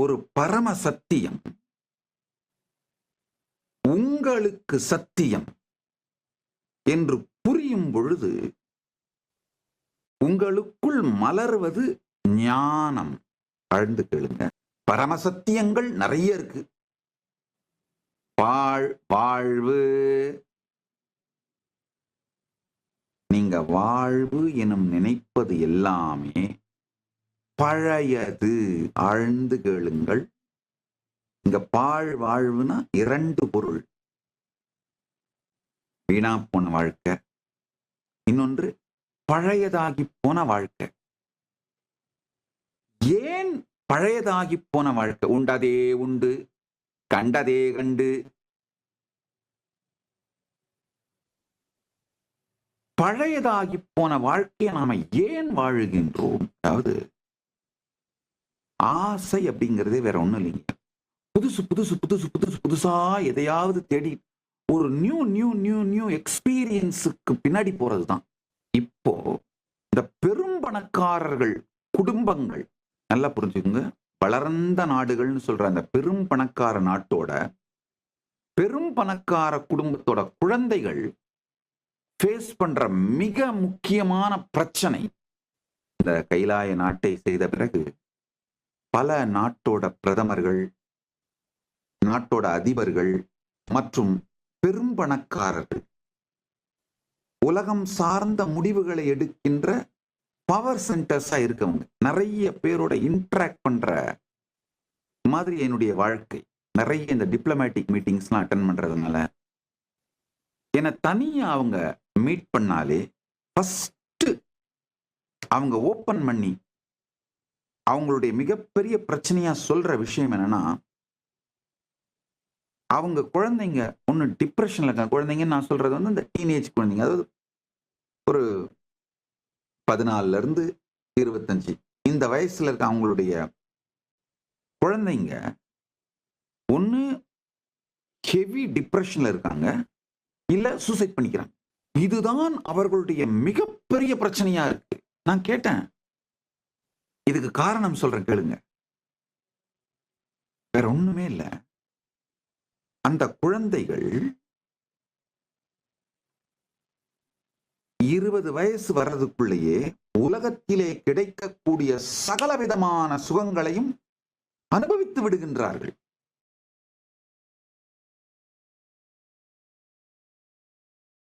ஒரு பரம சத்தியம் உங்களுக்கு சத்தியம் என்று புரியும் பொழுது உங்களுக்குள் மலர்வது ஞானம். ஆழ்ந்து கேளுங்க. பரமசத்தியங்கள் நிறைய இருக்கு. வாழ்வு, நீங்க வாழ்வு எனும் நினைப்பது எல்லாமே பழையது. ஆழ்ந்து கேளுங்கள். இங்க வாழ்வுனா இரண்டு பொருள். வீணா போன வாழ்க்கை, இன்னொன்று பழையதாகி போன வாழ்க்கை. ஏன் பழையதாகி போன வாழ்க்கை? உண்டதே உண்டு, கண்டதே கண்டு, பழையதாகி போன வாழ்க்கையை நாம ஏன் வாழுகின்றோம்? அதாவது ஆசை அப்படிங்கிறதே வேற ஒண்ணும் இல்லைங்க. புதுசு புதுசு புதுசு புதுசு புதுசா எதையாவது தேடி ஒரு நியூ நியூ நியூ நியூ எக்ஸ்பீரியன்ஸுக்கு பின்னாடி போறதுதான். இப்போ இந்த பெரும் பணக்காரர்கள் குடும்பங்கள், நல்லா புரிஞ்சுக்கோங்க, வளர்ந்த நாடுகள்னு சொல்ற அந்த பெரும் பணக்கார நாட்டோட பெரும் பணக்கார குடும்பத்தோட குழந்தைகள் ஃபேஸ் பண்ற மிக முக்கியமான பிரச்சனை, இந்த கைலாய நாட்டை செய்த பிறகு பல நாட்டோட பிரதமர்கள், நாட்டோட அதிபர்கள் மற்றும் பெரும் பணக்காரர்கள் உலகம் சார்ந்த முடிவுகளை எடுக்கின்ற பவர் சென்டர்ஸா இருக்கவங்க, நிறைய பேரோட இன்டராக்ட் பண்ற மாதிரி என்னுடைய வாழ்க்கை. நிறைய இந்த டிப்ளமேட்டிக் மீட்டிங்ஸ்லாம் அட்டென்ட் பண்றதுனால என்னை தனியா அவங்க மீட் பண்ணாலே ஃபர்ஸ்ட் அவங்க ஓப்பன் பண்ணி அவங்களுடைய மிகப்பெரிய பிரச்சனையா சொல்ற விஷயம் என்னன்னா, அவங்க குழந்தைங்க ஒண்ணு டிப்ரெஷன்ல இருக்க குழந்தைங்கன்னு நான் சொல்றது வந்து இந்த டீனேஜ் குழந்தைங்க, அதாவது ஒரு 14 இருந்து 25 இந்த வயசுல இருக்க அவங்களுடைய குழந்தைங்க ஒண்ணு ஹெவி டிப்ரெஷன்ல இருக்காங்க, இல்ல சூசைட் பண்ணிக்கிறாங்க. இதுதான் அவர்களுடைய மிகப்பெரிய பிரச்சனையா இருக்கு. நான் கேட்டேன், இதுக்கு காரணம் சொல்றேன் கேளுங்க. வேற ஒண்ணுமே இல்ல. அந்த குழந்தைகள் 20 வயசு வர்றதுக்குள்ளேயே உலகத்திலே கிடைக்கக்கூடிய சகல விதமான சுகங்களையும் அனுபவித்து விடுகின்றார்கள்.